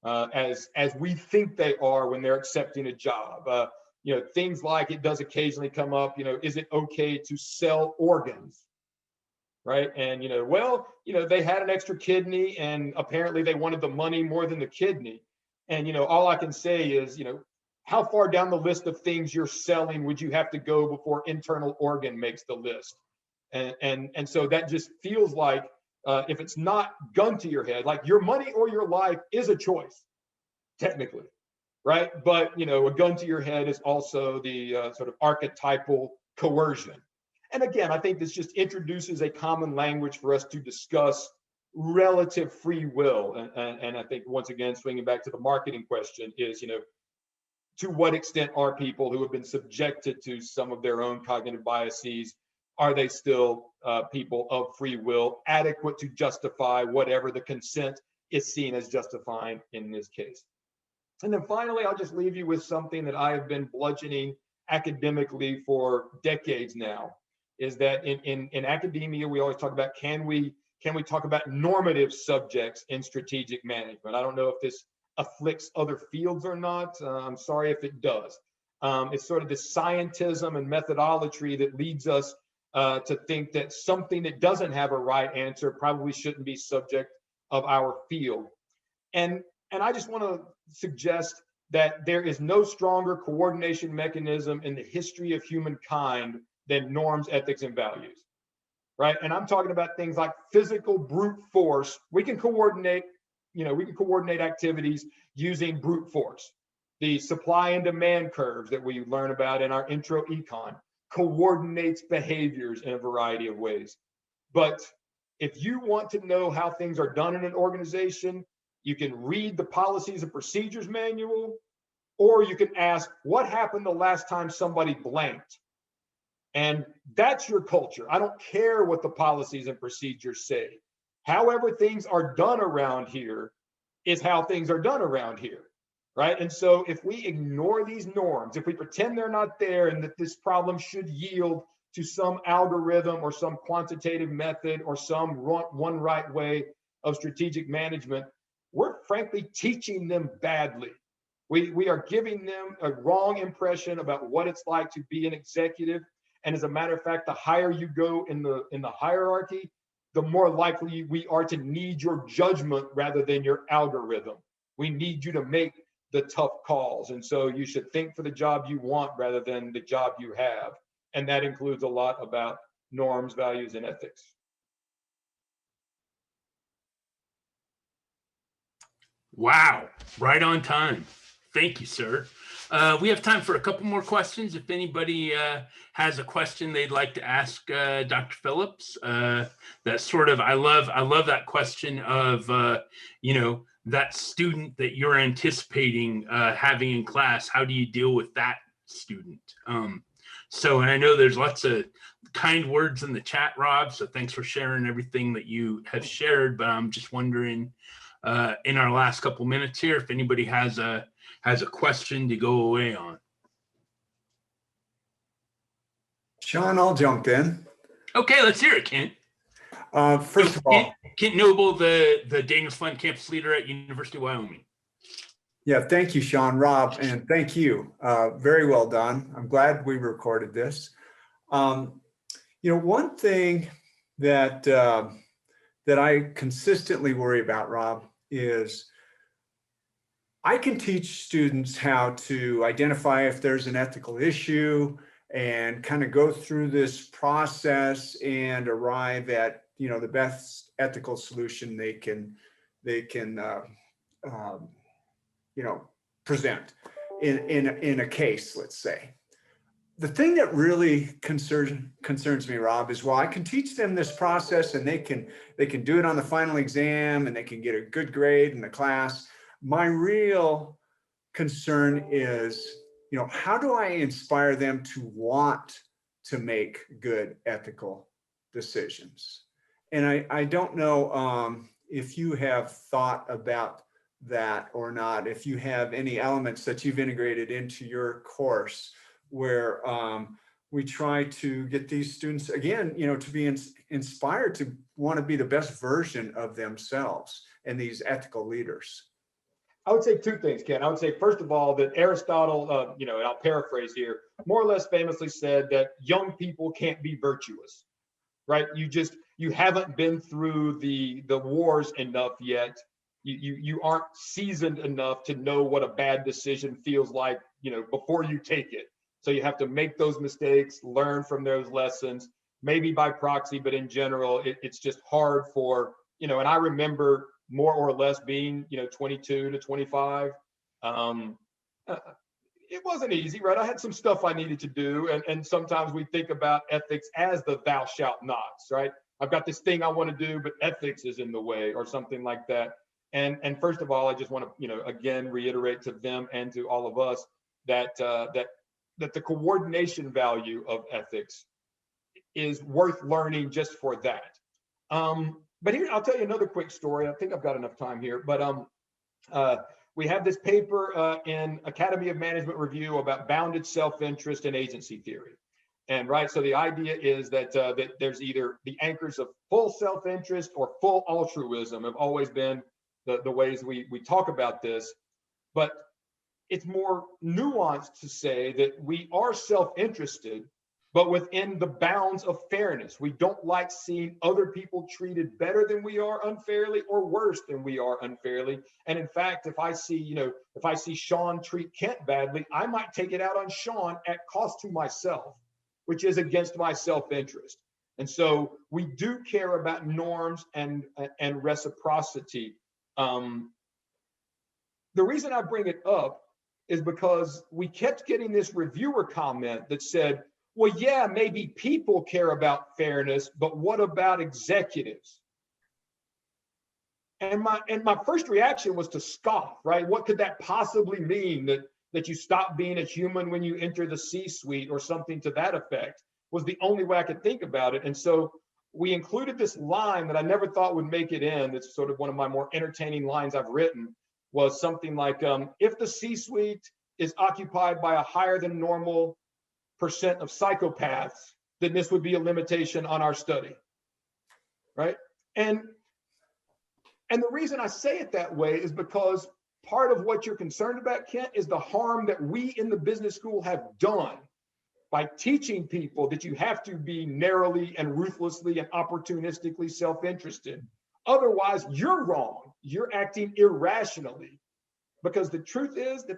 as we think they are when they're accepting a job. Things like, it does occasionally come up, is it okay to sell organs? Right? And, they had an extra kidney and apparently they wanted the money more than the kidney. And, all I can say is, how far down the list of things you're selling would you have to go before internal organ makes the list? And so that just feels like, if it's not gun to your head, like your money or your life is a choice, technically, right? But a gun to your head is also the sort of archetypal coercion. And again, I think this just introduces a common language for us to discuss relative free will. And I think, once again, swinging back to the marketing question is, to what extent are people who have been subjected to some of their own cognitive biases, are they still people of free will, adequate to justify whatever the consent is seen as justifying in this case? And then finally, I'll just leave you with something that I have been bludgeoning academically for decades now, is that in academia, we always talk about, can we talk about normative subjects in strategic management? I don't know if this afflicts other fields or not. I'm sorry if it does. It's sort of the scientism and methodology that leads us to think that something that doesn't have a right answer probably shouldn't be subject of our field. And I just want to suggest that there is no stronger coordination mechanism in the history of humankind than norms, ethics, and values, right? And I'm talking about things like physical brute force. We can coordinate activities using brute force. The supply and demand curves that we learn about in our intro econ coordinates behaviors in a variety of ways. But if you want to know how things are done in an organization, you can read the policies and procedures manual, or you can ask, what happened the last time somebody blanked? And that's your culture. I don't care what the policies and procedures say. However things are done around here is how things are done around here, right? And so if we ignore these norms, if we pretend they're not there and that this problem should yield to some algorithm or some quantitative method or some one right way of strategic management, we're frankly teaching them badly. We are giving them a wrong impression about what it's like to be an executive. And as a matter of fact, the higher you go in the hierarchy, the more likely we are to need your judgment rather than your algorithm. We need you to make the tough calls. And so you should think for the job you want rather than the job you have. And that includes a lot about norms, values, and ethics. Wow, right on time. Thank you, sir. We have time for a couple more questions. If anybody has a question they'd like to ask Dr. Phillips, that sort of, I love that question of, that student that you're anticipating having in class. How do you deal with that student? And I know there's lots of kind words in the chat, Rob, so thanks for sharing everything that you have shared, but I'm just wondering, in our last couple minutes here, if anybody has a question to go away on. Sean, I'll jump in. Okay, let's hear it, Kent. First of all, Kent Noble, the Daniels Fund campus leader at University of Wyoming. Yeah, thank you, Sean, Rob, and thank you. Very well done. I'm glad we recorded this. One thing that I consistently worry about, Rob, is I can teach students how to identify if there's an ethical issue and kind of go through this process and arrive at, the best ethical solution they can present in a case, let's say. The thing that really concerns me, Rob, is while I can teach them this process and they can do it on the final exam and they can get a good grade in the class, my real concern is, how do I inspire them to want to make good ethical decisions? And I don't know if you have thought about that or not, if you have any elements that you've integrated into your course where we try to get these students, again, to be inspired to want to be the best version of themselves and these ethical leaders. I would say two things, Ken. I would say, first of all, that Aristotle, and I'll paraphrase here, more or less famously said that young people can't be virtuous, right? You haven't been through the wars enough yet. You aren't seasoned enough to know what a bad decision feels like, before you take it. So you have to make those mistakes, learn from those lessons, maybe by proxy, but in general, it's just hard for, and I remember more or less being, 22 to 25. it wasn't easy, right? I had some stuff I needed to do. And sometimes we think about ethics as the thou shalt nots, right? I've got this thing I want to do, but ethics is in the way or something like that. And first of all, I just want to, again, reiterate to them and to all of us that that the coordination value of ethics is worth learning just for that. But here, I'll tell you another quick story. I think I've got enough time here, but we have this paper in Academy of Management Review about bounded self-interest and agency theory. And right, so the idea is that that there's either the anchors of full self-interest or full altruism have always been the ways we talk about this. But it's more nuanced to say that we are self-interested, but within the bounds of fairness. We don't like seeing other people treated better than we are unfairly or worse than we are unfairly. And in fact, if I see Sean treat Kent badly, I might take it out on Sean at cost to myself, which is against my self-interest. And so we do care about norms and reciprocity. The reason I bring it up is because we kept getting this reviewer comment that said, well, yeah, maybe people care about fairness, but what about executives? And my first reaction was to scoff, right? What could that possibly mean, that you stop being a human when you enter the C-suite or something to that effect? Was the only way I could think about it. And so we included this line that I never thought would make it in. It's sort of one of my more entertaining lines I've written, was something like, if the C-suite is occupied by a higher than normal percent of psychopaths, then this would be a limitation on our study, right? And the reason I say it that way is because part of what you're concerned about, Kent, is the harm that we in the business school have done by teaching people that you have to be narrowly and ruthlessly and opportunistically self-interested. Otherwise, you're wrong. You're acting irrationally. Because the truth is that,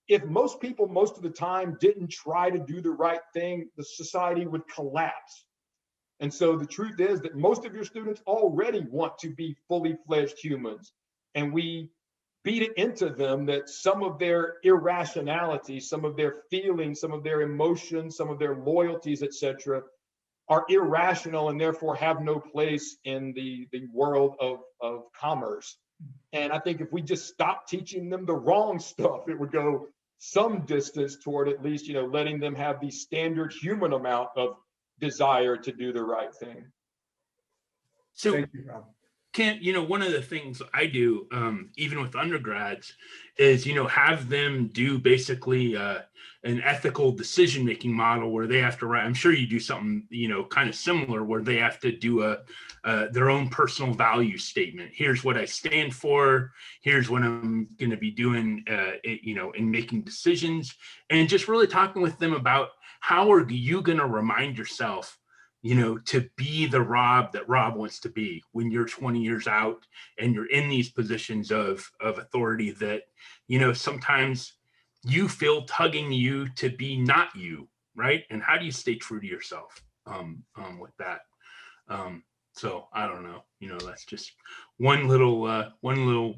if most people most of the time didn't try to do the right thing, the society would collapse. And so the truth is that most of your students already want to be fully fledged humans. And we beat it into them that some of their irrationality, some of their feelings, some of their emotions, some of their loyalties, etc., are irrational and therefore have no place in the world of commerce. And I think if we just stop teaching them the wrong stuff, it would go some distance toward at least, letting them have the standard human amount of desire to do the right thing. So, Thank you, Rob. Kent, one of the things I do, even with undergrads, is, have them do basically an ethical decision-making model where they have to write. I'm sure you do something, kind of similar, where they have to do their own personal value statement. Here's what I stand for. Here's what I'm going to be doing, in making decisions, and just really talking with them about how are you going to remind yourself, to be the Rob that Rob wants to be when you're 20 years out and you're in these positions of authority that, sometimes you feel tugging you to be not you, right? And how do you stay true to yourself with that? So I don't know, that's just one little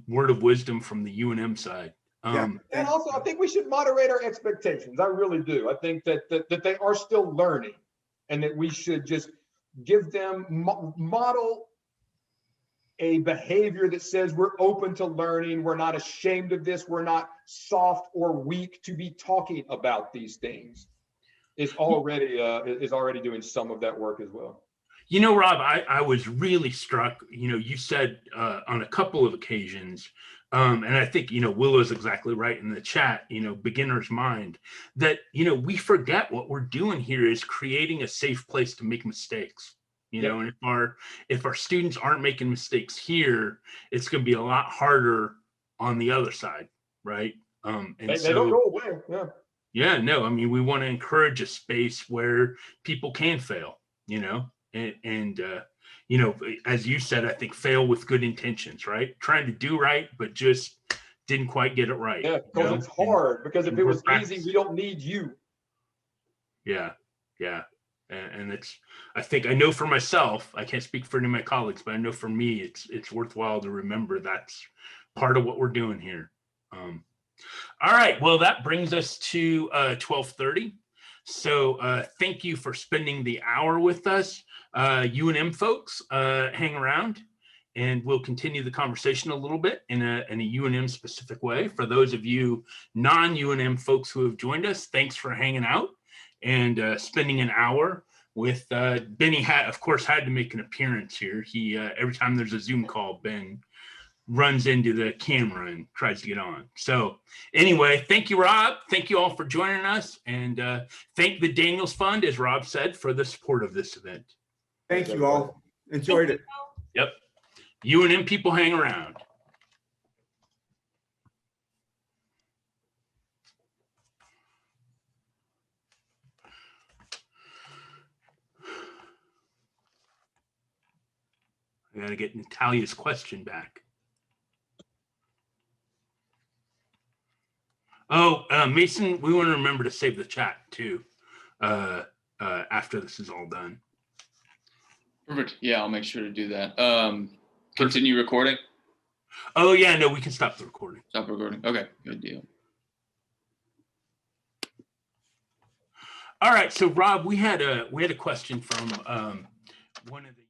word of wisdom from the UNM side. And also, I think we should moderate our expectations. I really do. I think that they are still learning, and that we should just give them, model a behavior that says we're open to learning, we're not ashamed of this, we're not soft or weak to be talking about these things, is already doing some of that work as well. Rob, I was really struck, you said on a couple of occasions, and I think, Willow's exactly right in the chat, beginner's mind, that, we forget what we're doing here is creating a safe place to make mistakes, and if our students aren't making mistakes here, it's going to be a lot harder on the other side, right? And they don't go away. Yeah, no, I mean, we want to encourage a space where people can fail, and as you said, I think fail with good intentions, right? Trying to do right, but just didn't quite get it right. Yeah, because it's hard. Because if it was easy, we don't need you. Yeah. And I think I know for myself, I can't speak for any of my colleagues, but I know for me, it's worthwhile to remember that's part of what we're doing here. All right. Well, that brings us to 12:30. So thank you for spending the hour with us. UNM folks, hang around and we'll continue the conversation a little bit in a UNM specific way. For those of you non-UNM folks who have joined us, thanks for hanging out and spending an hour with Benny. Of course, had to make an appearance here. He every time there's a Zoom call, Ben runs into the camera and tries to get on. So anyway, thank you, Rob. Thank you all for joining us, and thank the Daniels Fund, as Rob said, for the support of this event. Thank you all. Enjoyed it. Yep. UNM people hang around. I got to get Natalia's question back. Oh, Mason, we want to remember to save the chat too after this is all done. Perfect. Yeah, I'll make sure to do that. Continue recording. Oh yeah, no, we can stop the recording. Stop recording. Okay, good deal. All right, so Rob, we had a question from one of the